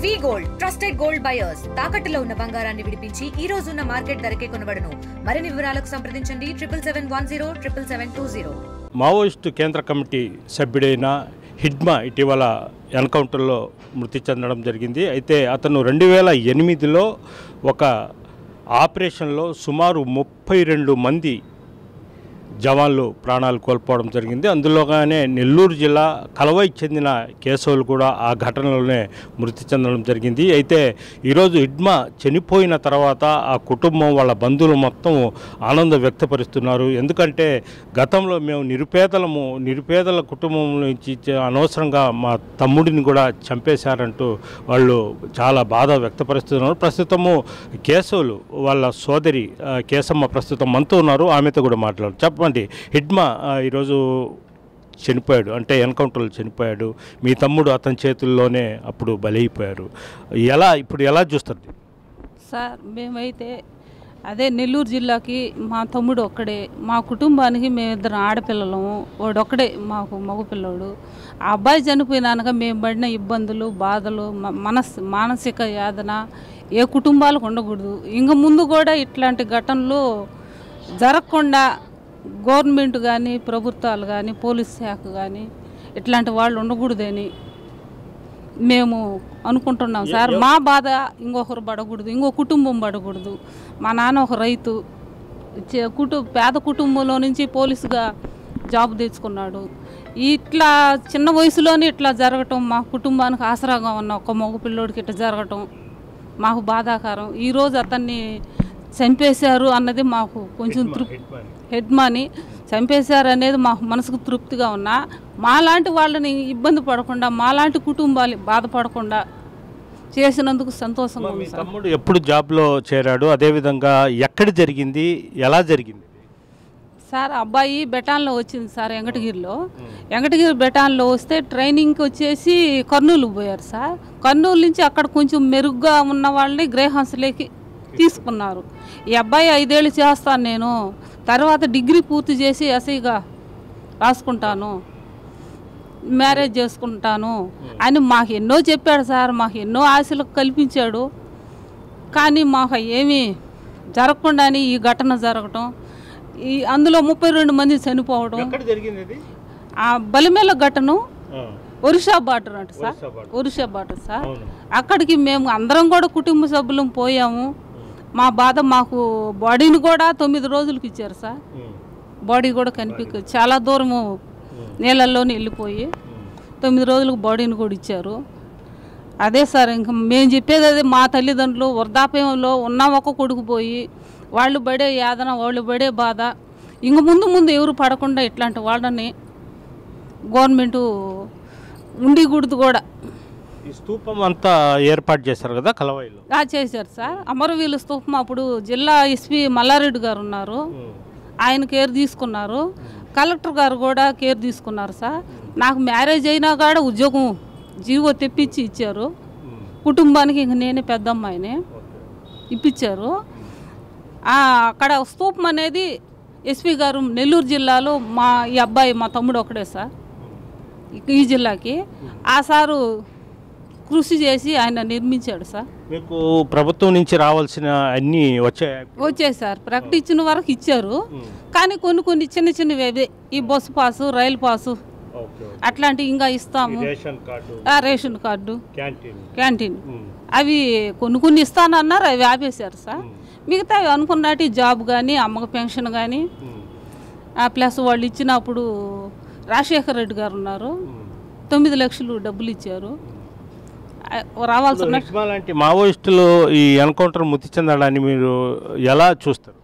వి gold trusted gold buyers తాకట్టులో ఉన్న బంగారాన్ని విడిపించి ఈ రోజు ఉన్న మార్కెట్ ధరకే కొనబడును. మరిన్ని వివరాలకు సంప్రదించండి 77107720. మావోయిస్టు కేంద్ర కమిటీ సభ్యుడైన హిడ్మా ఇటీవల ఎన్కౌంటర్లో మృతి చెందడం జరిగింది. అయితే అతను 2008లో ఒక ఆపరేషన్లో సుమారు 32 మంది జవాన్లు ప్రాణాలు కోల్పోవడం జరిగింది. అందులోగానే నెల్లూరు జిల్లా కలవైకి చెందిన కేశవులు కూడా ఆ ఘటనలోనే మృతి చెందడం జరిగింది. అయితే ఈరోజు హిడ్మా చనిపోయిన తర్వాత ఆ కుటుంబం వాళ్ళ బంధువులు మొత్తం ఆనందం వ్యక్తపరుస్తున్నారు. ఎందుకంటే గతంలో మేము నిరుపేదల కుటుంబం నుంచి అనవసరంగా మా తమ్ముడిని కూడా చంపేశారంటూ వాళ్ళు చాలా బాధ వ్యక్తపరుస్తున్నారు. ప్రస్తుతము కేశవులు వాళ్ళ సోదరి కేశమ్మ ప్రస్తుతం మనతో ఉన్నారు. ఆమెతో కూడా మాట్లాడు. చెప్పండి, హిడ్మా ఈరోజు చనిపోయాడు, అంటే ఎన్కౌంటర్లో చనిపోయాడు. మీ తమ్ముడు అతని చేతుల్లోనే అప్పుడు బలైపోయారు. ఇప్పుడు ఎలా చూస్తుంది సార్? మేమైతే అదే నెల్లూరు జిల్లాకి మా తమ్ముడు ఒక్కడే, మా కుటుంబానికి మేమిద్దరం ఆడపిల్లలము, వాడొక్కడే మాకు మగపిల్లడు. ఆ అబ్బాయి చనిపోయినాక మేము పడిన ఇబ్బందులు, బాధలు, మానసిక యాతన ఏ కుటుంబాలకు ఉండకూడదు. ఇంక ముందు కూడా ఇట్లాంటి ఘటనలు జరగకుండా గవర్నమెంట్ కానీ, ప్రభుత్వాలు కానీ, పోలీస్ శాఖ కానీ ఇట్లాంటి వాళ్ళు ఉండకూడదని మేము అనుకుంటున్నాం సార్. మా బాధ ఇంకొకరు పడకూడదు, ఇంకో కుటుంబం పడకూడదు. మా నాన్న ఒక రైతు, పేద కుటుంబంలో నుంచి పోలీసుగా జాబ్ తెచ్చుకున్నాడు. ఇట్లా చిన్న వయసులోనే ఇట్లా జరగటం, మా కుటుంబానికి ఆసరాగా ఉన్న ఒక మగ పిల్లోడికి ఇట్లా జరగటం మాకు బాధాకరం. ఈరోజు అతన్ని చంపేశారు అన్నది మాకు కొంచెం హిడ్మాని చంపేశారు అనేది మాకు మనసుకు తృప్తిగా ఉన్నా, మాలాంటి వాళ్ళని ఇబ్బంది పడకుండా, మాలాంటి కుటుంబాలు బాధపడకుండా చేసినందుకు సంతోషంగా ఉంది. తమ్ముడు ఎప్పుడు జాబ్లో చేరాడు, అదేవిధంగా ఎక్కడ జరిగింది, ఎలా జరిగింది సార్? అబ్బాయి బెటాన్లో వచ్చింది సార్, వెంకటగిరి బెటాన్లో వస్తే ట్రైనింగ్కి వచ్చేసి కర్నూలు పోయారు సార్. కర్నూలు నుంచి అక్కడ కొంచెం మెరుగ్గా ఉన్న వాళ్ళని గ్రేహాన్స్లోకి తీసుకున్నారు. ఈ అబ్బాయి 5 ఏళ్ళు చేస్తాను, నేను తర్వాత డిగ్రీ పూర్తి చేసి ఎస్ఐగా రాసుకుంటాను, మ్యారేజ్ చేసుకుంటాను అని మాకు ఎన్నో చెప్పాడు సార్. మాకు ఎన్నో ఆశలు కల్పించాడు. కానీ మాకు ఏమీ జరగకుండానే ఈ ఘటన జరగటం, అందులో 32 మంది చనిపోవడం. ఆ బలిమేల ఘటన ఒరిస్సా బార్డర్ అంట సార్, ఒరిస్సా బార్డర్ సార్. అక్కడికి మేము అందరం కూడా కుటుంబ సభ్యులం పోయాము. మా బాధ, మాకు బాడీని కూడా 9 రోజులకి ఇచ్చారు సార్. బాడీ కూడా చాలా దూరము నీళ్ళల్లోనే వెళ్ళిపోయి 9 రోజులకు బాడీని కూడా ఇచ్చారు. అదే సార్, ఇంకా మేము చెప్పేది అదే. మా తల్లిదండ్రులు వృద్ధాప్యంలో ఉన్న ఒక కొడుకు పోయి వాళ్ళు పడే యాదన, వాళ్ళు పడే బాధ ఇంక ముందు ఎవరు పడకుండా ఇట్లాంటి వాళ్ళని గవర్నమెంటు ఉండికూడదు కూడా. ఈ స్తూపం అంతా ఏర్పాటు చేశారు కదా కలవాయిలో? చేశారు సార్. అమరవీరుల స్తూపం అప్పుడు జిల్లా ఎస్పీ మల్లారెడ్డి గారు ఉన్నారు, ఆయన కేర్ తీసుకున్నారు. కలెక్టర్ గారు కూడా కేర్ తీసుకున్నారు సార్. నాకు మ్యారేజ్ అయినా కూడా ఉద్యోగం జీవో తెప్పించి ఇచ్చారు. కుటుంబానికి ఇంక నేనే పెద్ద అమ్మాయిని ఇప్పించారు. అక్కడ స్తూపం అనేది ఎస్పీ గారు నెల్లూరు జిల్లాలో ఈ అబ్బాయి మా తమ్ముడు ఒకడే సార్ ఈ జిల్లాకి. ఆ సారు కృషి చేసి ఆయన నిర్మించాడు సార్. మీకు ప్రభుత్వం నుంచి రావాల్సిన అన్నీ వచ్చాయి సార్. ప్రకటించిన వరకు ఇచ్చారు, కానీ కొన్ని చిన్నవి ఈ బస్సు పాసు, రైలు పాసు అట్లాంటివి ఇంకా ఇస్తాము. రేషన్ కార్డు, క్యాంటీన్ అవి కొన్ని ఇస్తానన్నారు, అవి ఆపేశారు సార్. మిగతా అనుకున్నట్టు జాబ్ కానీ, అమ్మకు పెన్షన్ కానీ, ప్లస్ వాళ్ళు ఇచ్చినప్పుడు రాజశేఖర్ రెడ్డి గారు ఉన్నారు, 9 లక్షలు డబ్బులు ఇచ్చారు. రావాల్సిన లాంటి మావోయిస్టులు ఈ ఎన్కౌంటర్ మృతి చెందడాన్ని మీరు ఎలా చూస్తారు?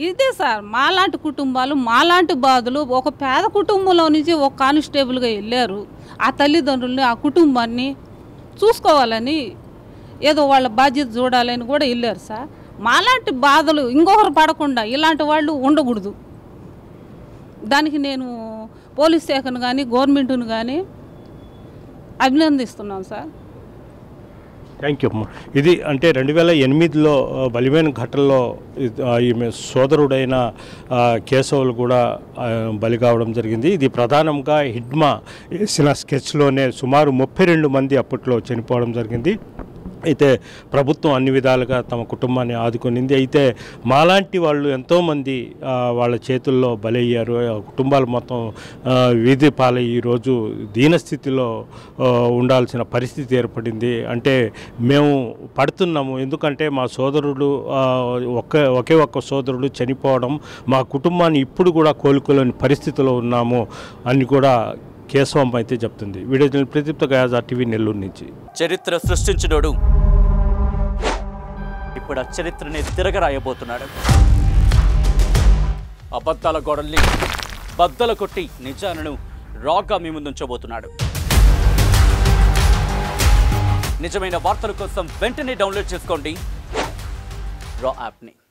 ఇదే సార్, మాలాంటి కుటుంబాలు, మాలాంటి బాధలు. ఒక పేద కుటుంబంలో నుంచి ఒక కానిస్టేబుల్గా వెళ్ళారు. ఆ తల్లిదండ్రుల్ని, ఆ కుటుంబాన్ని చూసుకోవాలని, ఏదో వాళ్ళ బాధ్యత చూడాలని కూడా వెళ్ళారు సార్. మాలాంటి బాధలు ఇంకొకరు పడకుండా ఇలాంటి వాళ్ళు ఉండకూడదు. దానికి నేను పోలీస్ శాఖను కానీ, గవర్నమెంట్ను కానీ అభినందిస్తున్నాం సార్. థ్యాంక్ యూ అమ్మ. ఇది అంటే 2008లో బలిమైన ఘటనలో ఈమె సోదరుడైన కేశవులు కూడా బలి కావడం జరిగింది. ఇది ప్రధానంగా హిడ్మా వేసిన స్కెచ్లోనే సుమారు 32 మంది అప్పట్లో చనిపోవడం జరిగింది. అయితే ప్రభుత్వం అన్ని విధాలుగా తమ కుటుంబాన్ని ఆదుకొనింది. అయితే మాలాంటి వాళ్ళు ఎంతోమంది వాళ్ళ చేతుల్లో బలయ్యారు. కుటుంబాలు మొత్తం వీధి పాలై ఈరోజు దీనస్థితిలో ఉండాల్సిన పరిస్థితి ఏర్పడింది. అంటే మేము పడుతున్నాము, ఎందుకంటే మా సోదరుడు ఒకే ఒక్క సోదరుడు చనిపోవడం, మా కుటుంబాన్ని ఇప్పుడు కూడా కోలుకోలేని పరిస్థితిలో ఉన్నాము అని కూడా కేశవం అయితే చెప్తుంది. వీడియో ప్రదీప్తో గయాజ్ RTV నెల్లూరు నుంచి. చరిత్ర సృష్టించినోడు ఇప్పుడు ఆ చరిత్రని తిరగరాయబోతున్నాడు. అబద్ధాల గోడల్ని బద్దలు కొట్టి నిజాలను రాగా మీ ముందుంచబోతున్నాడు. నిజమైన వార్తల కోసం వెంటనే డౌన్లోడ్ చేసుకోండి రా యాప్ని.